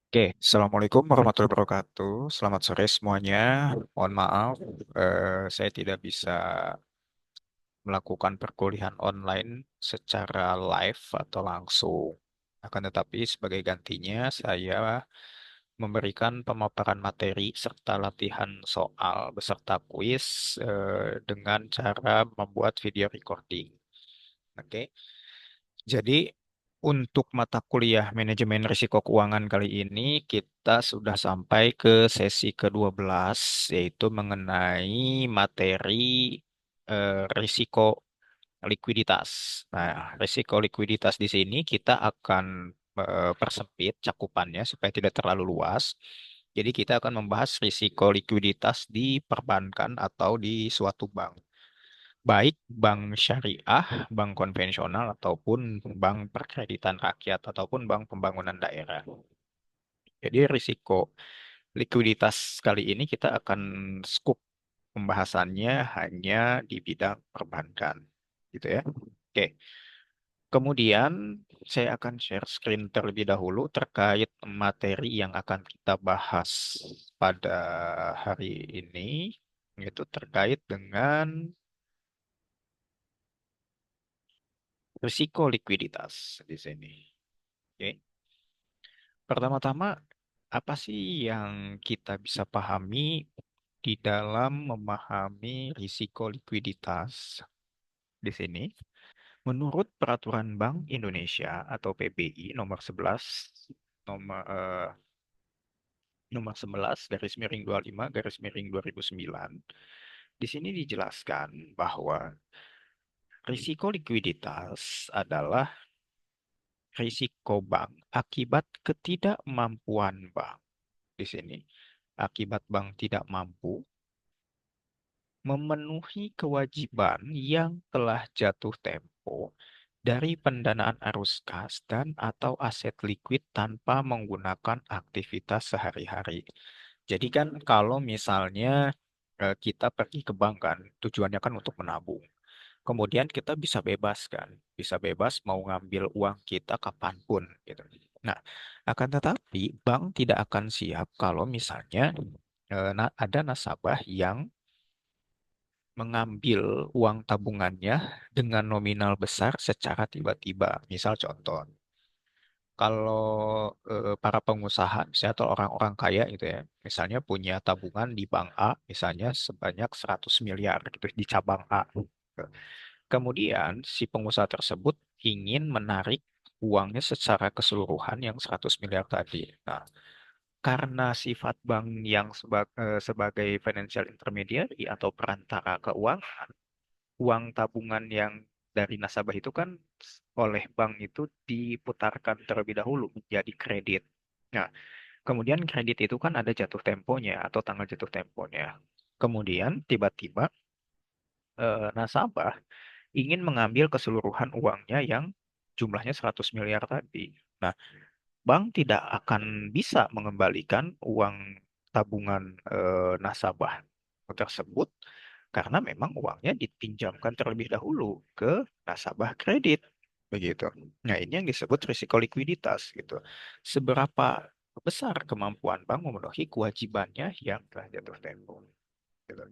Oke, Assalamualaikum warahmatullahi wabarakatuh. Selamat sore semuanya. Mohon maaf, saya tidak bisa melakukan perkuliahan online secara live atau langsung. Akan tetapi sebagai gantinya, saya memberikan pemaparan materi serta latihan soal beserta kuis dengan cara membuat video recording. Oke. Jadi untuk mata kuliah manajemen risiko keuangan kali ini kita sudah sampai ke sesi ke-12 yaitu mengenai materi risiko likuiditas. Nah, risiko likuiditas di sini kita akan persempit cakupannya supaya tidak terlalu luas. Jadi kita akan membahas risiko likuiditas di perbankan atau di suatu bank, baik bank syariah, bank konvensional, ataupun bank perkreditan rakyat, ataupun bank pembangunan daerah. Jadi risiko likuiditas kali ini kita akan skup pembahasannya hanya di bidang perbankan, gitu ya. Oke, kemudian saya akan share screen terlebih dahulu terkait materi yang akan kita bahas pada hari ini, yaitu terkait dengan risiko likuiditas di sini. Oke. Pertama-tama, apa sih yang kita bisa pahami di dalam memahami risiko likuiditas di sini? Menurut Peraturan Bank Indonesia atau PBI nomor 11 nomor nomor 11 garis miring 25 garis miring 2009, di sini dijelaskan bahwa risiko likuiditas adalah risiko bank akibat ketidakmampuan bank. Di sini, akibat bank tidak mampu memenuhi kewajiban yang telah jatuh tempo dari pendanaan arus kas dan atau aset likuid tanpa menggunakan aktivitas sehari-hari. Jadi kan kalau misalnya kita pergi ke bank kan, tujuannya kan untuk menabung. Kemudian kita bisa bebas kan, bisa bebas mau ngambil uang kita kapanpun gitu. Nah, akan tetapi bank tidak akan siap kalau misalnya ada nasabah yang mengambil uang tabungannya dengan nominal besar secara tiba-tiba. Misal contoh, kalau para pengusaha misalnya atau orang-orang kaya gitu ya, misalnya punya tabungan di bank A, misalnya sebanyak 100 miliar gitu di cabang A. Kemudian si pengusaha tersebut ingin menarik uangnya secara keseluruhan yang 100 miliar tadi. Nah, karena sifat bank yang sebagai financial intermediary atau perantara keuangan, uang tabungan yang dari nasabah itu kan oleh bank itu diputarkan terlebih dahulu menjadi kredit. Nah, kemudian kredit itu kan ada jatuh temponya atau tanggal jatuh temponya. Kemudian tiba-tiba nasabah ingin mengambil keseluruhan uangnya yang jumlahnya 100 miliar tadi. Nah, bank tidak akan bisa mengembalikan uang tabungan nasabah tersebut karena memang uangnya dipinjamkan terlebih dahulu ke nasabah kredit. Begitu. Nah, ini yang disebut risiko likuiditas gitu. Seberapa besar kemampuan bank memenuhi kewajibannya yang telah jatuh tempo. Gitu.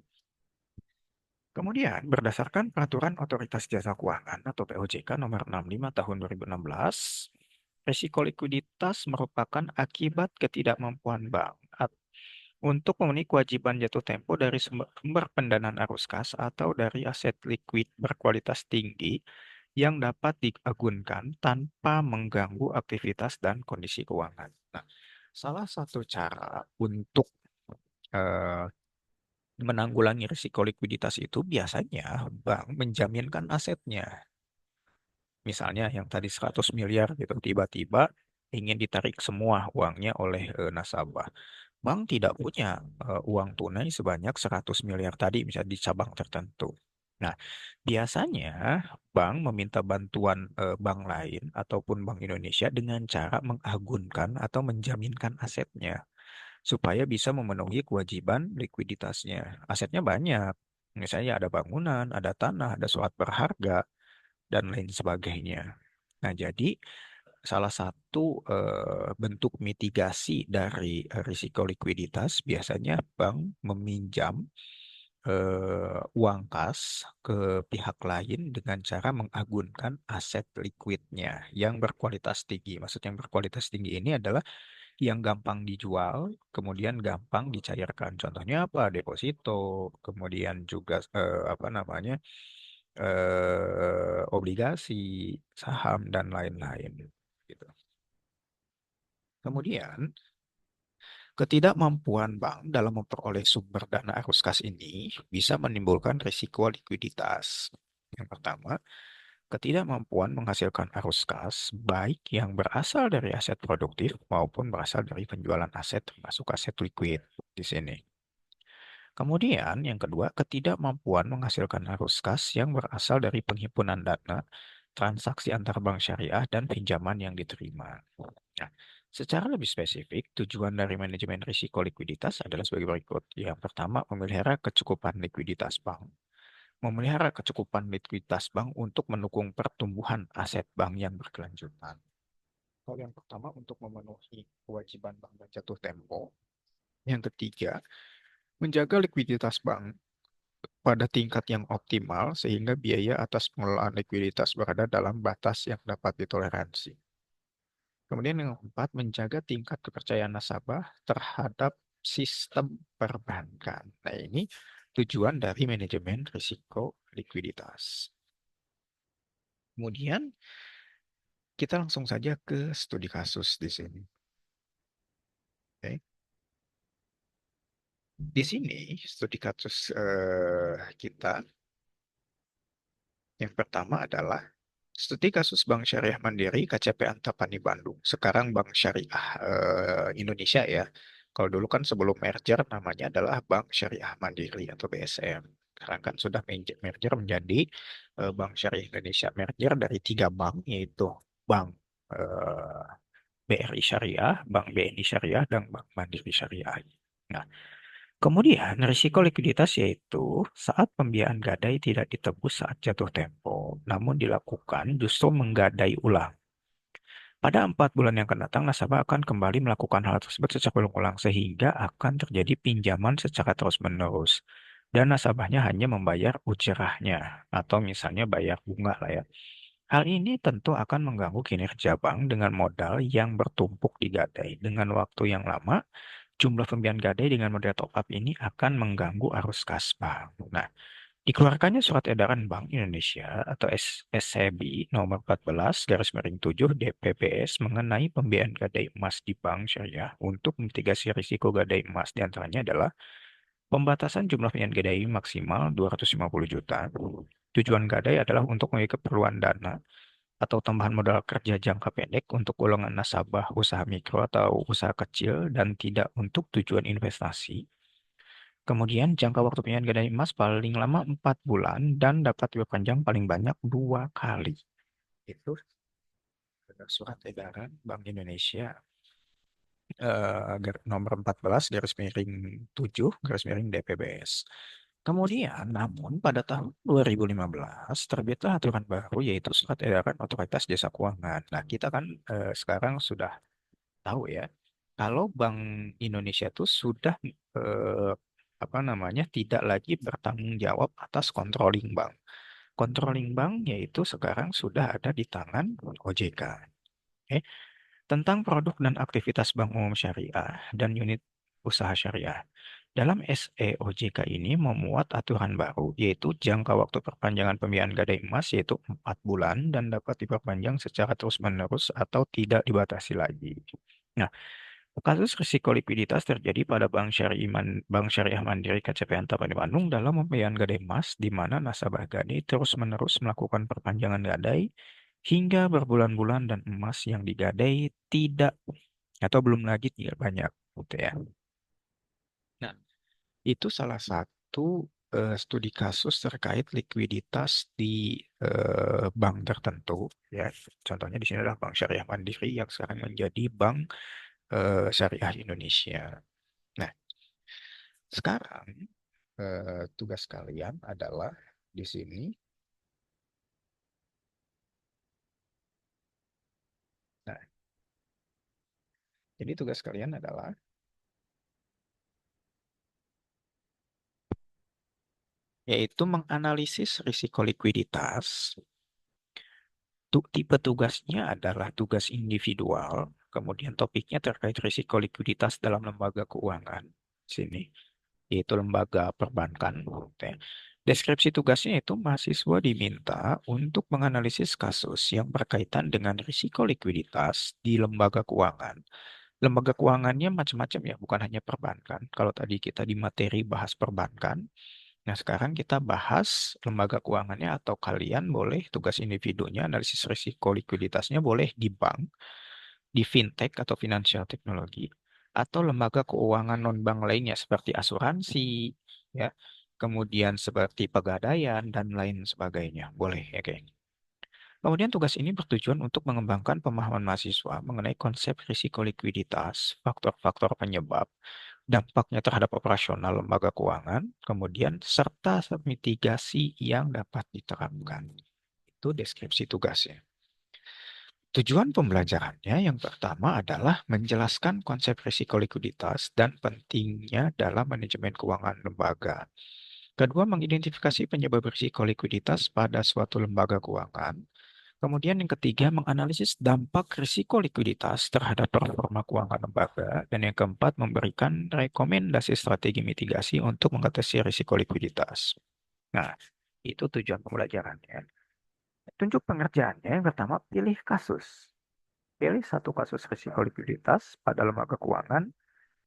Kemudian, berdasarkan Peraturan Otoritas Jasa Keuangan atau POJK nomor 65 tahun 2016, risiko likuiditas merupakan akibat ketidakmampuan bank untuk memenuhi kewajiban jatuh tempo dari sumber pendanaan arus kas atau dari aset likuid berkualitas tinggi yang dapat diagunkan tanpa mengganggu aktivitas dan kondisi keuangan. Nah, salah satu cara untuk eh, menanggulangi risiko likuiditas itu biasanya bank menjaminkan asetnya. Misalnya yang tadi 100 miliar gitu, tiba-tiba ingin ditarik semua uangnya oleh nasabah. Bank tidak punya uang tunai sebanyak 100 miliar tadi misalnya di cabang tertentu. Nah, biasanya bank meminta bantuan bank lain ataupun Bank Indonesia dengan cara mengagunkan atau menjaminkan asetnya supaya bisa memenuhi kewajiban likuiditasnya. Asetnya banyak. Misalnya ada bangunan, ada tanah, ada surat berharga, dan lain sebagainya. Nah, jadi salah satu bentuk mitigasi dari risiko likuiditas biasanya bank meminjam uang kas ke pihak lain dengan cara mengagunkan aset likuidnya yang berkualitas tinggi. Maksud yang berkualitas tinggi ini adalah yang gampang dijual, kemudian gampang dicairkan. Contohnya apa? Deposito, kemudian juga apa namanya? Obligasi, saham dan lain-lain. Gitu. Kemudian, ketidakmampuan bank dalam memperoleh sumber dana arus kas ini bisa menimbulkan risiko likuiditas. Yang pertama, ketidakmampuan menghasilkan arus kas baik yang berasal dari aset produktif maupun berasal dari penjualan aset termasuk aset likuid di sini. Kemudian yang kedua, ketidakmampuan menghasilkan arus kas yang berasal dari penghimpunan dana, transaksi antar bank syariah, dan pinjaman yang diterima. Nah, secara lebih spesifik, tujuan dari manajemen risiko likuiditas adalah sebagai berikut. Yang pertama, memelihara kecukupan likuiditas bank. Memelihara kecukupan likuiditas bank untuk mendukung pertumbuhan aset bank yang berkelanjutan. Kalau yang pertama, untuk memenuhi kewajiban bank dan jatuh tempo. Yang ketiga, menjaga likuiditas bank pada tingkat yang optimal sehingga biaya atas pengelolaan likuiditas berada dalam batas yang dapat ditoleransi. Kemudian yang keempat, menjaga tingkat kepercayaan nasabah terhadap sistem perbankan. Nah, ini tujuan dari manajemen risiko likuiditas. Kemudian kita langsung saja ke studi kasus di sini. Oke. Di sini studi kasus kita yang pertama adalah studi kasus Bank Syariah Mandiri KCP Antapani Bandung. Sekarang Bank Syariah Indonesia ya. Kalau dulu kan sebelum merger namanya adalah Bank Syariah Mandiri atau BSM. Sekarang kan sudah merger menjadi Bank Syariah Indonesia. Merger dari tiga bank yaitu Bank eh, BRI Syariah, Bank BNI Syariah, dan Bank Mandiri Syariah. Nah, kemudian, risiko likuiditas yaitu saat pembiayaan gadai tidak ditebus saat jatuh tempo, namun dilakukan justru menggadai ulang. Pada 4 bulan yang akan datang, nasabah akan kembali melakukan hal tersebut secara berulang sehingga akan terjadi pinjaman secara terus-menerus. Dan nasabahnya hanya membayar ujrahnya atau misalnya bayar bunga lah ya. Hal ini tentu akan mengganggu kinerja bank dengan modal yang bertumpuk di gadai. Dengan waktu yang lama, jumlah pembiayaan gadai dengan model top up ini akan mengganggu arus kas bank. Nah, dikeluarkannya surat edaran Bank Indonesia atau SCB nomor 14 garis miring 7 DPPS mengenai pembiayaan gadai emas di bank syariah untuk mitigasi risiko gadai emas diantaranya adalah pembatasan jumlah pembiayaan gadai maksimal 250 juta. Tujuan gadai adalah untuk memiliki keperluan dana atau tambahan modal kerja jangka pendek untuk golongan nasabah usaha mikro atau usaha kecil dan tidak untuk tujuan investasi. Kemudian jangka waktu pembayaran gadai emas paling lama 4 bulan dan dapat diperpanjang paling banyak 2 kali. Itu surat edaran Bank Indonesia nomor 14 garis miring 7 garis miring DPBS. Kemudian, namun pada tahun 2015 terbitlah aturan baru yaitu surat edaran Otoritas Jasa Keuangan. Nah, kita kan sekarang sudah tahu ya, kalau Bank Indonesia itu sudah eh, apa namanya tidak lagi bertanggung jawab atas controlling bank. Controlling bank yaitu sekarang sudah ada di tangan OJK. Oke. Tentang produk dan aktivitas bank umum syariah dan unit usaha syariah. Dalam SEOJK ini memuat aturan baru, yaitu jangka waktu perpanjangan pembiayaan gadai emas yaitu 4 bulan dan dapat diperpanjang secara terus-menerus atau tidak dibatasi lagi. Nah, kasus risiko likuiditas terjadi pada Bank Syariah Mandiri KCP Antapani Bandung dalam pembiayaan gadai emas, di mana nasabah gadai terus-menerus melakukan perpanjangan gadai hingga berbulan-bulan dan emas yang digadai tidak atau belum lagi tidak banyak, gitu ya. Nah, itu salah satu studi kasus terkait likuiditas di bank tertentu, ya. Contohnya di sini adalah Bank Syariah Mandiri yang sekarang menjadi Bank Syariah Indonesia. Nah, sekarang tugas kalian adalah di sini. Nah, Jadi tugas kalian adalah yaitu menganalisis risiko likuiditas. Tipe tugasnya adalah tugas individual, kemudian topiknya terkait risiko likuiditas dalam lembaga keuangan. Sini, yaitu lembaga perbankan. Ya. Deskripsi tugasnya itu mahasiswa diminta untuk menganalisis kasus yang berkaitan dengan risiko likuiditas di lembaga keuangan. Lembaga keuangannya macam-macam ya, bukan hanya perbankan. Kalau tadi kita di materi bahas perbankan, nah sekarang kita bahas lembaga keuangannya atau kalian boleh tugas individunya analisis risiko likuiditasnya boleh di bank, di fintech atau financial technology, atau lembaga keuangan non-bank lainnya seperti asuransi, ya, kemudian seperti pegadaian dan lain sebagainya. Boleh ya kayaknya. Kemudian tugas ini bertujuan untuk mengembangkan pemahaman mahasiswa mengenai konsep risiko likuiditas, faktor-faktor penyebab, dampaknya terhadap operasional lembaga keuangan, kemudian serta mitigasi yang dapat diterapkan. Itu deskripsi tugasnya. Tujuan pembelajarannya yang pertama adalah menjelaskan konsep risiko likuiditas dan pentingnya dalam manajemen keuangan lembaga. Kedua, mengidentifikasi penyebab risiko likuiditas pada suatu lembaga keuangan. Kemudian yang ketiga, menganalisis dampak risiko likuiditas terhadap performa keuangan lembaga. Dan yang keempat, memberikan rekomendasi strategi mitigasi untuk mengatasi risiko likuiditas. Nah, itu tujuan pembelajarannya. Tunjuk pengerjaannya. Yang pertama, pilih kasus. Pilih satu kasus risiko likuiditas pada lembaga keuangan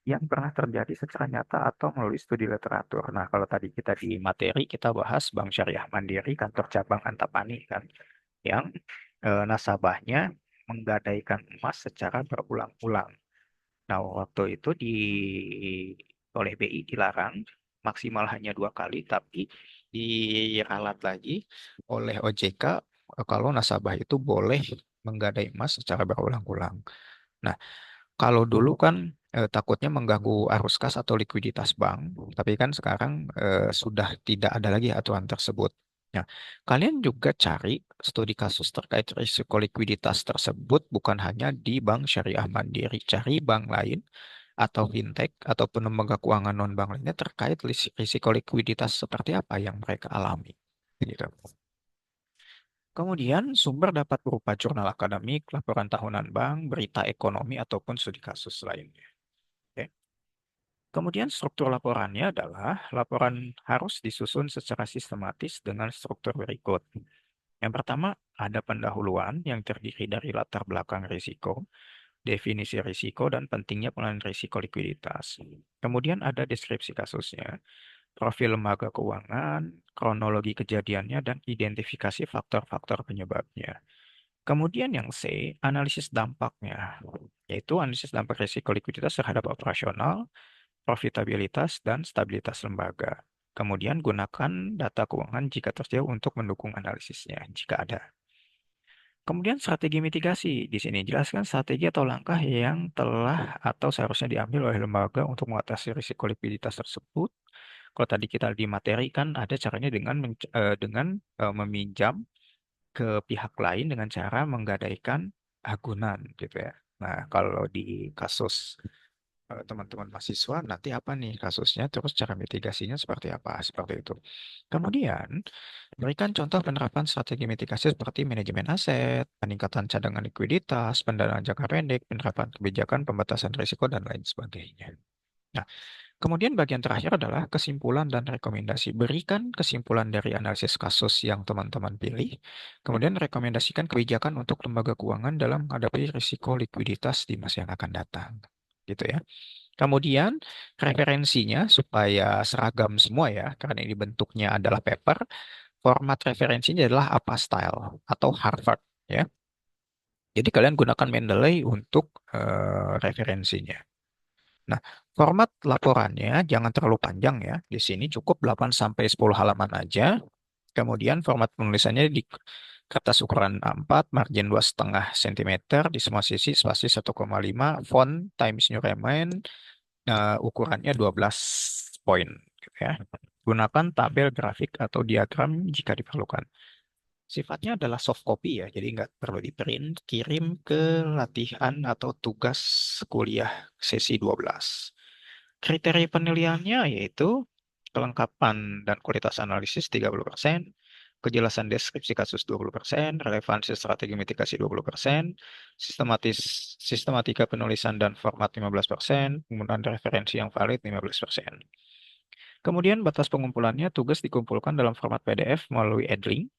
yang pernah terjadi secara nyata atau melalui studi literatur. Nah, kalau tadi kita di materi, kita bahas Bank Syariah Mandiri, kantor cabang Antapani, kan, yang nasabahnya menggadaikan emas secara berulang-ulang. Nah, waktu itu oleh BI dilarang maksimal hanya 2 kali, tapi diralat lagi oleh OJK kalau nasabah itu boleh menggadai emas secara berulang-ulang. Nah, kalau dulu kan takutnya mengganggu arus kas atau likuiditas bank, tapi kan sekarang sudah tidak ada lagi aturan tersebut. Nah, kalian juga cari studi kasus terkait risiko likuiditas tersebut bukan hanya di Bank Syariah Mandiri, cari bank lain atau fintech ataupun lembaga keuangan non-bank lainnya terkait risiko likuiditas seperti apa yang mereka alami. Gitu. Kemudian sumber dapat berupa jurnal akademik, laporan tahunan bank, berita ekonomi, ataupun studi kasus lainnya. Oke. Kemudian struktur laporannya adalah laporan harus disusun secara sistematis dengan struktur berikut. Yang pertama, ada pendahuluan yang terdiri dari latar belakang risiko, definisi risiko, dan pentingnya pengelolaan risiko likuiditas. Kemudian ada deskripsi kasusnya, profil lembaga keuangan, kronologi kejadiannya, dan identifikasi faktor-faktor penyebabnya. Kemudian yang C, analisis dampaknya, yaitu analisis dampak risiko likuiditas terhadap operasional, profitabilitas, dan stabilitas lembaga. Kemudian gunakan data keuangan jika tersedia untuk mendukung analisisnya, jika ada. Kemudian strategi mitigasi. Di sini jelaskan strategi atau langkah yang telah atau seharusnya diambil oleh lembaga untuk mengatasi risiko likuiditas tersebut. Kalau tadi kita di materi kan ada caranya dengan meminjam ke pihak lain dengan cara menggadaikan agunan gitu ya. Nah, kalau di kasus teman-teman mahasiswa nanti apa nih kasusnya, terus cara mitigasinya seperti apa, seperti itu. Kemudian, berikan contoh penerapan strategi mitigasi seperti manajemen aset, peningkatan cadangan likuiditas, pendanaan jangka pendek, penerapan kebijakan pembatasan risiko, dan lain sebagainya. Nah, kemudian bagian terakhir adalah kesimpulan dan rekomendasi. Berikan kesimpulan dari analisis kasus yang teman-teman pilih, kemudian rekomendasikan kebijakan untuk lembaga keuangan dalam menghadapi risiko likuiditas di masa yang akan datang. Gitu ya. Kemudian referensinya supaya seragam semua ya, karena ini bentuknya adalah paper, format referensinya adalah APA style atau Harvard ya. Jadi kalian gunakan Mendeley untuk referensinya. Nah, format laporannya jangan terlalu panjang ya. Di sini cukup 8 sampai 10 halaman aja. Kemudian format penulisannya di kertas ukuran A4, margin 2,5 cm, di semua sisi spasi 1,5, font Times New Roman, ukurannya 12 poin gitu ya. Gunakan tabel grafik atau diagram jika diperlukan. sifatnya adalah soft copy ya, jadi nggak perlu di print, kirim ke latihan atau tugas kuliah sesi 12. Kriteria penilaiannya yaitu kelengkapan dan kualitas analisis 30%, kejelasan deskripsi kasus 20%, relevansi strategi mitigasi 20%, sistematis sistematika penulisan dan format 15%, penggunaan referensi yang valid 15%. Kemudian batas pengumpulannya tugas dikumpulkan dalam format PDF melalui Edlink.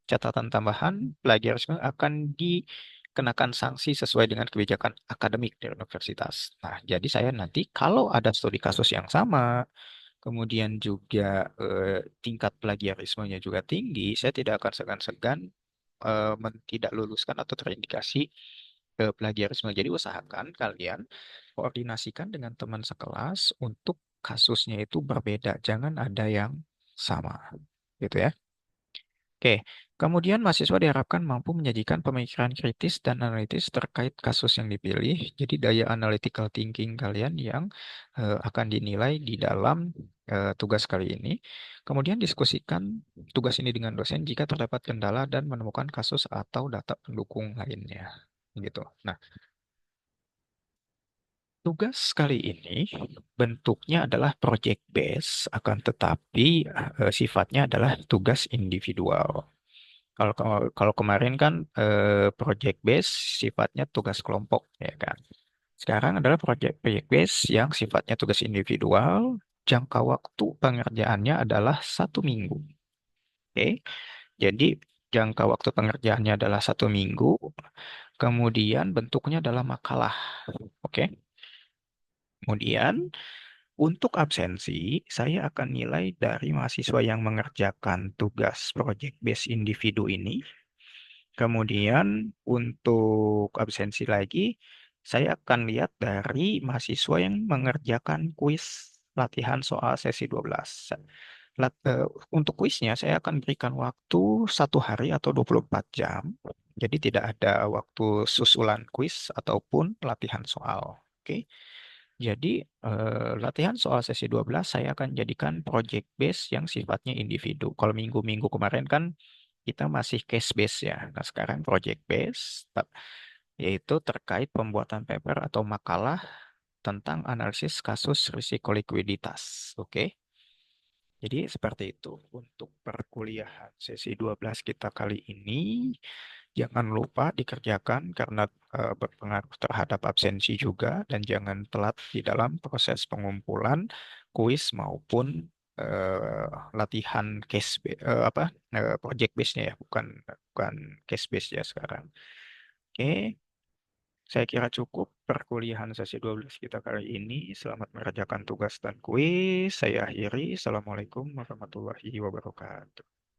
Catatan tambahan, plagiarisme akan dikenakan sanksi sesuai dengan kebijakan akademik dari universitas. Nah, jadi saya nanti kalau ada studi kasus yang sama, kemudian juga tingkat plagiarismenya juga tinggi, saya tidak akan segan-segan tidak luluskan atau terindikasi plagiarisme. Jadi usahakan kalian koordinasikan dengan teman sekelas untuk kasusnya itu berbeda, jangan ada yang sama, gitu ya. Oke, kemudian mahasiswa diharapkan mampu menyajikan pemikiran kritis dan analitis terkait kasus yang dipilih. Jadi daya analytical thinking kalian yang akan dinilai di dalam tugas kali ini. Kemudian diskusikan tugas ini dengan dosen jika terdapat kendala dan menemukan kasus atau data pendukung lainnya. Gitu. Nah, tugas kali ini bentuknya adalah project base, akan tetapi sifatnya adalah tugas individual. Kalau kemarin kan project base sifatnya tugas kelompok ya kan. Sekarang adalah project base yang sifatnya tugas individual. Jangka waktu pengerjaannya adalah 1 minggu. Oke, jadi jangka waktu pengerjaannya adalah 1 minggu. Kemudian bentuknya adalah makalah. Oke. Kemudian untuk absensi, saya akan nilai dari mahasiswa yang mengerjakan tugas project base individu ini. Kemudian untuk absensi lagi, saya akan lihat dari mahasiswa yang mengerjakan kuis latihan soal sesi 12. Untuk kuisnya, saya akan berikan waktu 1 hari atau 24 jam. Jadi tidak ada waktu susulan kuis ataupun latihan soal. Oke. Jadi latihan soal sesi 12 saya akan jadikan project base yang sifatnya individu. Kalau minggu-minggu kemarin kan kita masih case base ya. Nah, sekarang project base yaitu terkait pembuatan paper atau makalah tentang analisis kasus risiko likuiditas. Oke. Jadi seperti itu untuk perkuliahan sesi 12 kita kali ini. Jangan lupa dikerjakan karena berpengaruh terhadap absensi juga dan jangan telat di dalam proses pengumpulan kuis maupun eh, latihan apa project base-nya ya, bukan bukan case base ya sekarang. Oke, saya kira cukup perkuliahan sesi 12 kita kali ini. Selamat mengerjakan tugas dan kuis. Saya akhiri. Assalamualaikum warahmatullahi wabarakatuh.